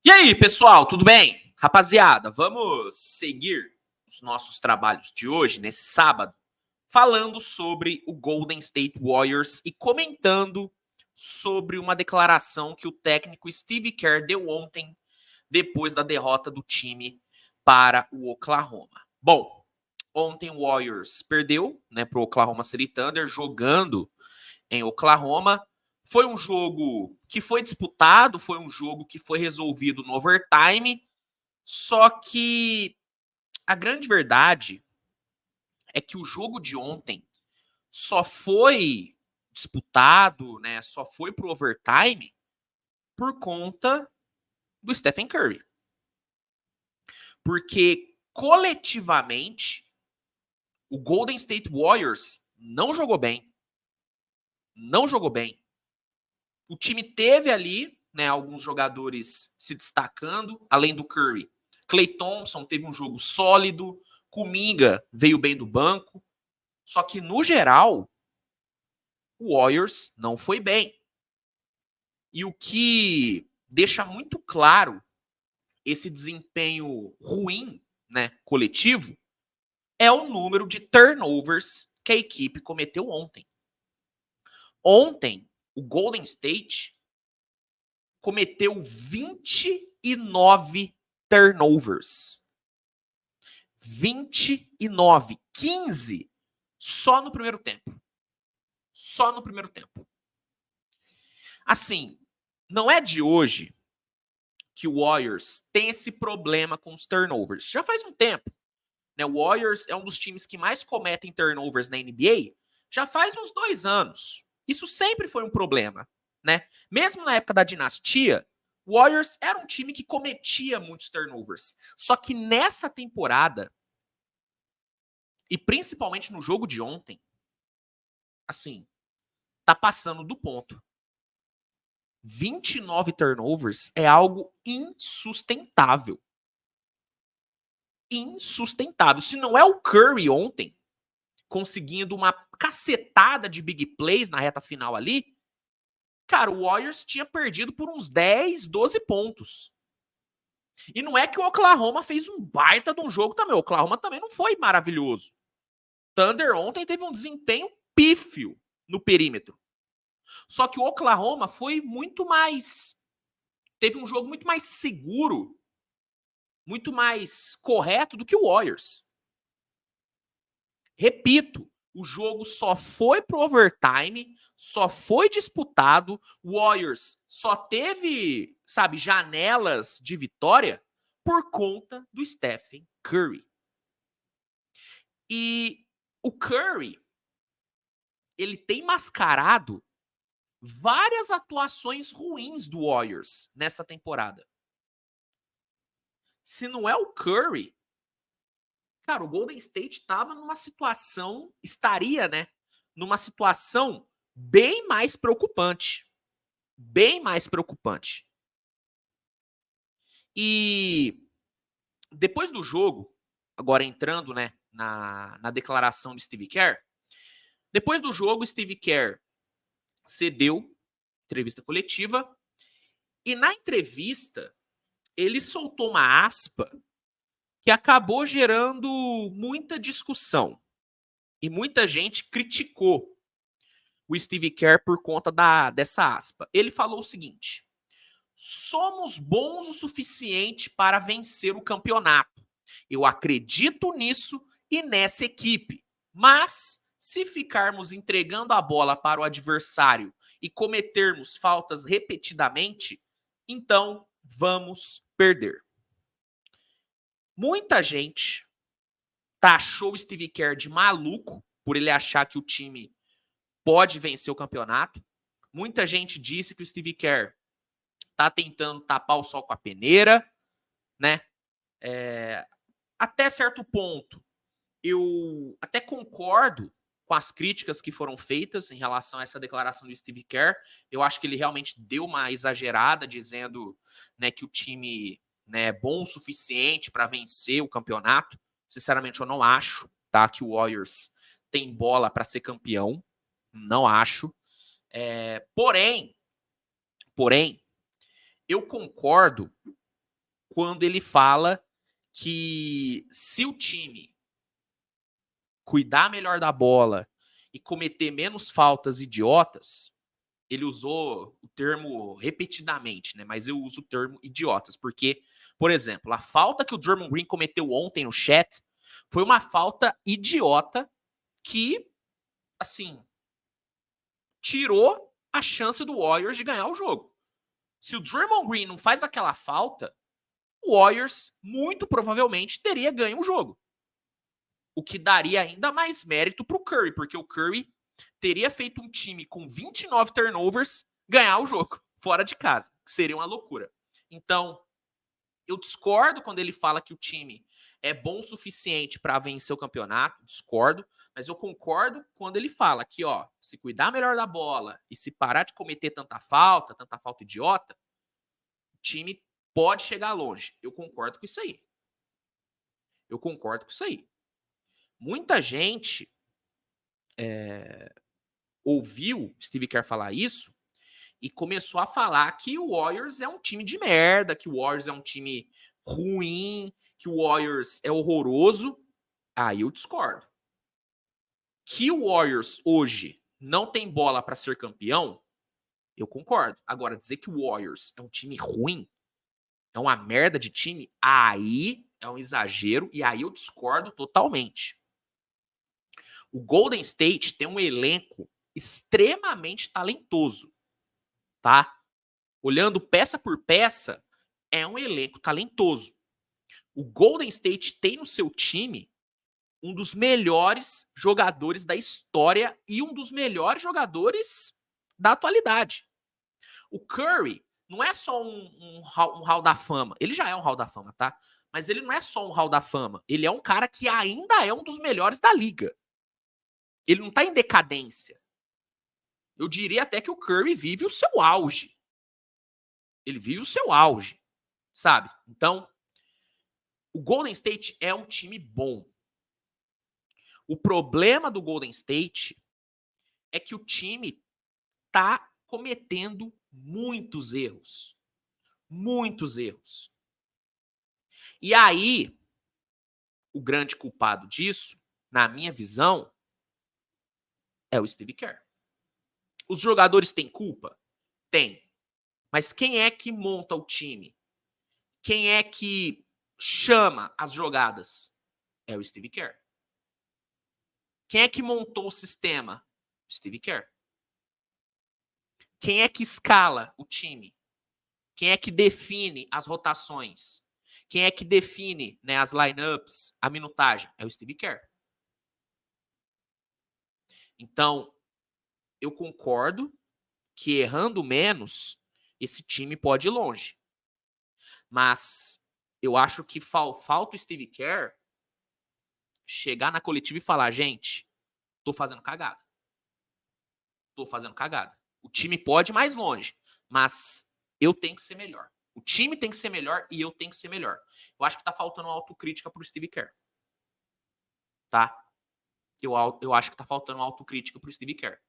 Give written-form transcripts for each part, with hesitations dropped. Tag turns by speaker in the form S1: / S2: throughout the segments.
S1: E aí, pessoal, tudo bem? Rapaziada, vamos seguir os nossos trabalhos de hoje, nesse sábado, falando sobre o Golden State Warriors e comentando sobre uma declaração que o técnico Steve Kerr deu ontem, depois da derrota do time para o Oklahoma. Bom, ontem o Warriors perdeu, para o Oklahoma City Thunder, jogando em Oklahoma. Foi um jogo que foi disputado, foi um jogo que foi resolvido no overtime, só que a grande verdade é que o jogo de ontem só foi disputado, só foi pro overtime por conta do Stephen Curry. Porque coletivamente o Golden State Warriors não jogou bem. Não jogou bem. O time teve ali, alguns jogadores se destacando, além do Curry. Klay Thompson teve um jogo sólido, Kuminga veio bem do banco, só que no geral o Warriors não foi bem. E o que deixa muito claro esse desempenho ruim, coletivo, é o número de turnovers que a equipe cometeu ontem. Ontem, o Golden State cometeu 29 turnovers. 29. 15 só no primeiro tempo. Só no primeiro tempo. Assim, não é de hoje que o Warriors tem esse problema com os turnovers. Já faz um tempo. O Warriors é um dos times que mais cometem turnovers na NBA já faz uns 2 anos. Isso sempre foi um problema. Mesmo na época da dinastia, o Warriors era um time que cometia muitos turnovers. Só que nessa temporada, e principalmente no jogo de ontem, assim, tá passando do ponto. 29 turnovers é algo insustentável. Insustentável. Se não é o Curry ontem, conseguindo uma cacetada de big plays na reta final ali, cara, o Warriors tinha perdido por uns 10, 12 pontos. E não é que o Oklahoma fez um baita de um jogo também. O Oklahoma também não foi maravilhoso. Thunder ontem teve um desempenho pífio no perímetro. Só que o Oklahoma foi muito mais... Teve um jogo muito mais seguro, muito mais correto do que o Warriors. Repito, o jogo só foi pro overtime, só foi disputado, o Warriors só teve, janelas de vitória por conta do Stephen Curry. E o Curry, ele tem mascarado várias atuações ruins do Warriors nessa temporada. Se não é o Curry, cara, o Golden State estaria numa situação bem mais preocupante. Bem mais preocupante. E depois do jogo, agora entrando na declaração de Steve Kerr, depois do jogo, Steve Kerr cedeu entrevista coletiva e na entrevista ele soltou uma aspa que acabou gerando muita discussão e muita gente criticou o Steve Kerr por conta dessa aspa. Ele falou o seguinte: somos bons o suficiente para vencer o campeonato. Eu acredito nisso e nessa equipe. Mas, se ficarmos entregando a bola para o adversário e cometermos faltas repetidamente, então vamos perder. Muita gente taxou o Steve Kerr de maluco por ele achar que o time pode vencer o campeonato. Muita gente disse que o Steve Kerr tá tentando tapar o sol com a peneira, até certo ponto, eu até concordo com as críticas que foram feitas em relação a essa declaração do Steve Kerr. Eu acho que ele realmente deu uma exagerada, dizendo que o time é bom o suficiente para vencer o campeonato. Sinceramente, eu não acho que o Warriors tem bola para ser campeão. Não acho. Porém, eu concordo quando ele fala que se o time cuidar melhor da bola e cometer menos faltas idiotas, ele usou o termo repetidamente, né? Mas eu uso o termo idiotas, porque, por exemplo, a falta que o Draymond Green cometeu ontem no chat foi uma falta idiota que, assim, tirou a chance do Warriors de ganhar o jogo. Se o Draymond Green não faz aquela falta, o Warriors muito provavelmente teria ganho o jogo. O que daria ainda mais mérito pro Curry, porque o Curry teria feito um time com 29 turnovers ganhar o jogo, fora de casa, que seria uma loucura. Então, eu discordo quando ele fala que o time é bom o suficiente para vencer o campeonato, discordo, mas eu concordo quando ele fala que, ó, se cuidar melhor da bola e se parar de cometer tanta falta idiota, o time pode chegar longe. Eu concordo com isso aí. Eu concordo com isso aí. Muita gente ouviu Steve Kerr falar isso e começou a falar que o Warriors é um time de merda, que o Warriors é um time ruim, que o Warriors é horroroso. Aí eu discordo. Que o Warriors hoje não tem bola para ser campeão, eu concordo. Agora, dizer que o Warriors é um time ruim, é uma merda de time, aí é um exagero e aí eu discordo totalmente. O Golden State tem um elenco extremamente talentoso, tá? Olhando peça por peça, é um elenco talentoso. O Golden State tem no seu time um dos melhores jogadores da história e um dos melhores jogadores da atualidade. O Curry não é só um hall da fama. Ele já é um hall da fama, tá? Mas ele não é só um hall da fama. Ele é um cara que ainda é um dos melhores da liga. Ele não tá em decadência. Eu diria até que o Curry vive o seu auge. Ele vive o seu auge, sabe? Então, o Golden State é um time bom. O problema do Golden State é que o time tá cometendo muitos erros. Muitos erros. E aí, o grande culpado disso, na minha visão, é o Steve Kerr. Os jogadores têm culpa? Tem. Mas quem é que monta o time? Quem é que chama as jogadas? É o Steve Kerr. Quem é que montou o sistema? O Steve Kerr. Quem é que escala o time? Quem é que define as rotações? Quem é que define, né, as lineups, a minutagem? É o Steve Kerr. Então, eu concordo que errando menos, esse time pode ir longe. Mas eu acho que falta o Steve Kerr chegar na coletiva e falar, gente, tô fazendo cagada. Tô fazendo cagada. O time pode ir mais longe, mas eu tenho que ser melhor. O time tem que ser melhor e eu tenho que ser melhor. Eu acho que tá faltando uma autocrítica pro Steve Kerr. Tá? Eu acho que tá faltando uma autocrítica pro Steve Kerr.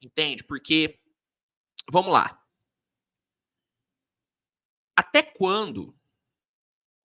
S1: Entende? Porque, vamos lá. Até quando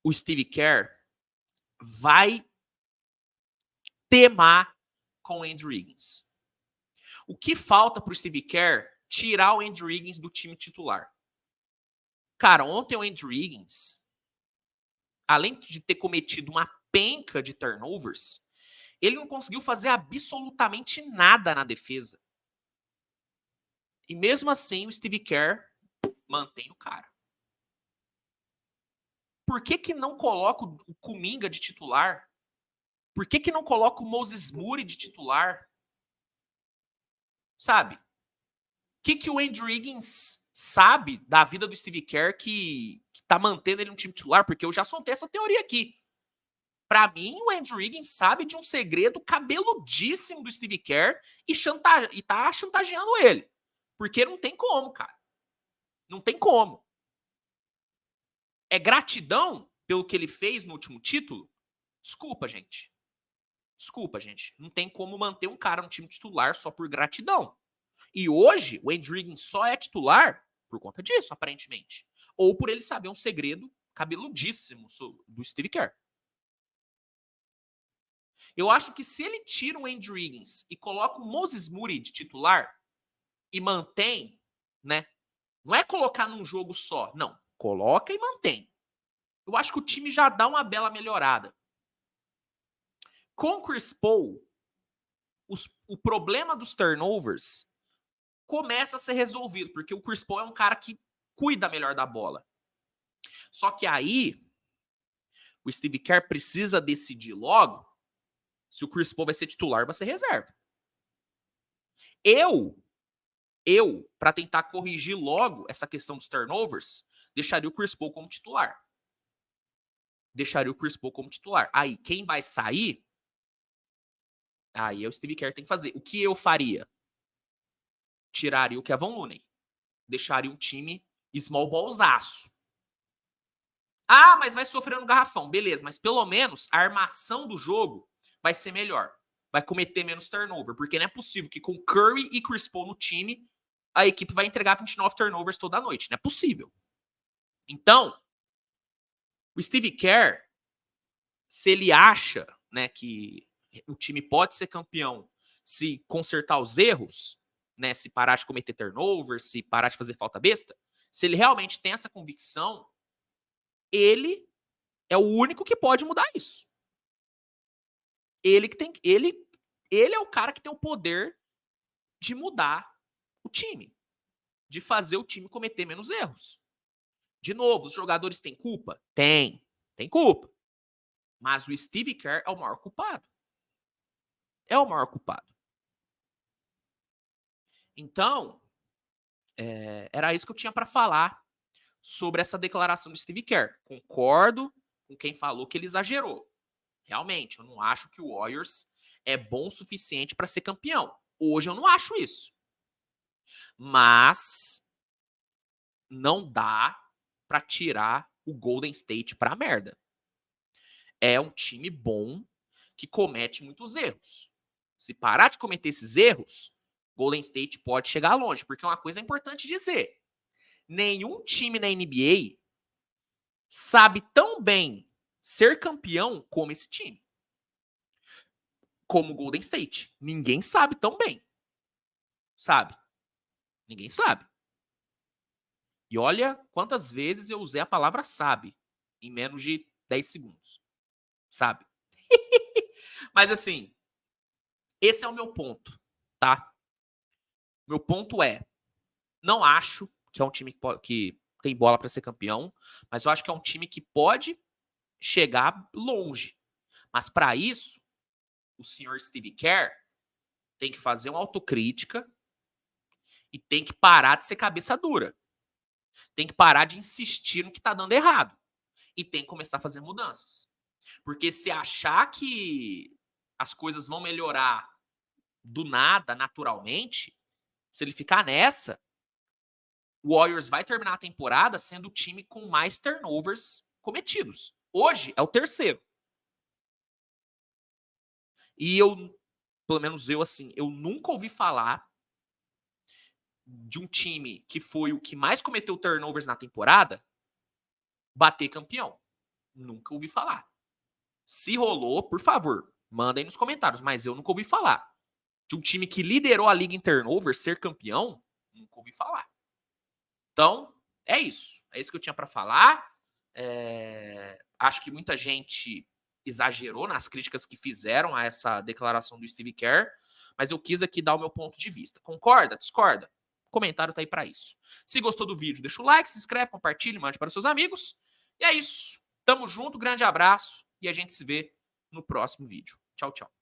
S1: o Steve Kerr vai temar com o Andrew Wiggins? O que falta pro Steve Kerr tirar o Andrew Wiggins do time titular? Cara, ontem o Andrew Wiggins, além de ter cometido uma penca de turnovers, ele não conseguiu fazer absolutamente nada na defesa. E mesmo assim, o Steve Kerr mantém o cara. Por que não coloca o Kuminga de titular? Por que não coloca o Moses Moody de titular? Sabe? O que o Andrew Wiggins sabe da vida do Steve Kerr que tá mantendo ele no time titular? Porque eu já soltei essa teoria aqui. Pra mim, o Andrew Wiggins sabe de um segredo cabeludíssimo do Steve Kerr e tá chantageando ele. Porque não tem como, cara. Não tem como. É gratidão pelo que ele fez no último título? Desculpa, gente. Desculpa, gente. Não tem como manter um cara no time titular só por gratidão. E hoje, o Andrew Wiggins só é titular Por conta disso, aparentemente. Ou por ele saber um segredo cabeludíssimo do Steve Kerr. Eu acho que se ele tira o Andrew Wiggins e coloca o Moses Moody de titular e mantém, né? Não é colocar num jogo só, não. Coloca e mantém. Eu acho que o time já dá uma bela melhorada. Com o Chris Paul, o problema dos turnovers começa a ser resolvido, porque o Chris Paul é um cara que cuida melhor da bola. Só que aí, o Steve Kerr precisa decidir logo se o Chris Paul vai ser titular ou vai ser reserva. Eu, para tentar corrigir logo essa questão dos turnovers, deixaria o Chris Paul como titular. Aí, quem vai sair, aí é o Steve Kerr tem que fazer. O que eu faria? Tiraria o Kevin Looney. Deixaria um time small ballzaço. Ah, mas vai sofrer no garrafão. Beleza, mas pelo menos a armação do jogo vai ser melhor. Vai cometer menos turnover. Porque não é possível que com Curry e Chris Paul no time, a equipe vai entregar 29 turnovers toda noite. Não é possível. Então, o Steve Kerr, se ele acha, né, que o time pode ser campeão se consertar os erros, né, se parar de cometer turnover, se parar de fazer falta besta, se ele realmente tem essa convicção, ele é o único que pode mudar isso. Ele é o cara que tem o poder de mudar o time, de fazer o time cometer menos erros. De novo, os jogadores têm culpa? Tem culpa. Mas o Steve Kerr é o maior culpado. Então, era isso que eu tinha para falar sobre essa declaração do Steve Kerr. Concordo com quem falou que ele exagerou. Realmente, eu não acho que o Warriors é bom o suficiente para ser campeão. Hoje eu não acho isso. Mas não dá para tirar o Golden State para a merda. É um time bom que comete muitos erros. Se parar de cometer esses erros, Golden State pode chegar longe, porque uma coisa é importante dizer. Nenhum time na NBA sabe tão bem ser campeão como esse time. Como o Golden State. Ninguém sabe tão bem. Sabe? Ninguém sabe. E olha quantas vezes eu usei a palavra sabe em menos de 10 segundos. Sabe? Mas assim, esse é o meu ponto, tá? Meu ponto é, não acho que é um time que tem bola para ser campeão, mas eu acho que é um time que pode chegar longe. Mas para isso, o senhor Steve Kerr tem que fazer uma autocrítica e tem que parar de ser cabeça dura. Tem que parar de insistir no que tá dando errado. E tem que começar a fazer mudanças. Porque se achar que as coisas vão melhorar do nada, naturalmente, se ele ficar nessa, o Warriors vai terminar a temporada sendo o time com mais turnovers cometidos. Hoje é o terceiro. E eu, pelo menos eu, assim, eu nunca ouvi falar de um time que foi o que mais cometeu turnovers na temporada bater campeão. Nunca ouvi falar. Se rolou, por favor, mandem nos comentários. Mas eu nunca ouvi falar. De um time que liderou a liga em turnovers ser campeão, nunca ouvi falar. Então, é isso. É isso que eu tinha para falar. Acho que muita gente exagerou nas críticas que fizeram a essa declaração do Steve Kerr, mas eu quis aqui dar o meu ponto de vista. Concorda? Discorda? O comentário tá aí para isso. Se gostou do vídeo, deixa o like, se inscreve, compartilhe, mande para os seus amigos. E é isso. Tamo junto, grande abraço e a gente se vê no próximo vídeo. Tchau, tchau.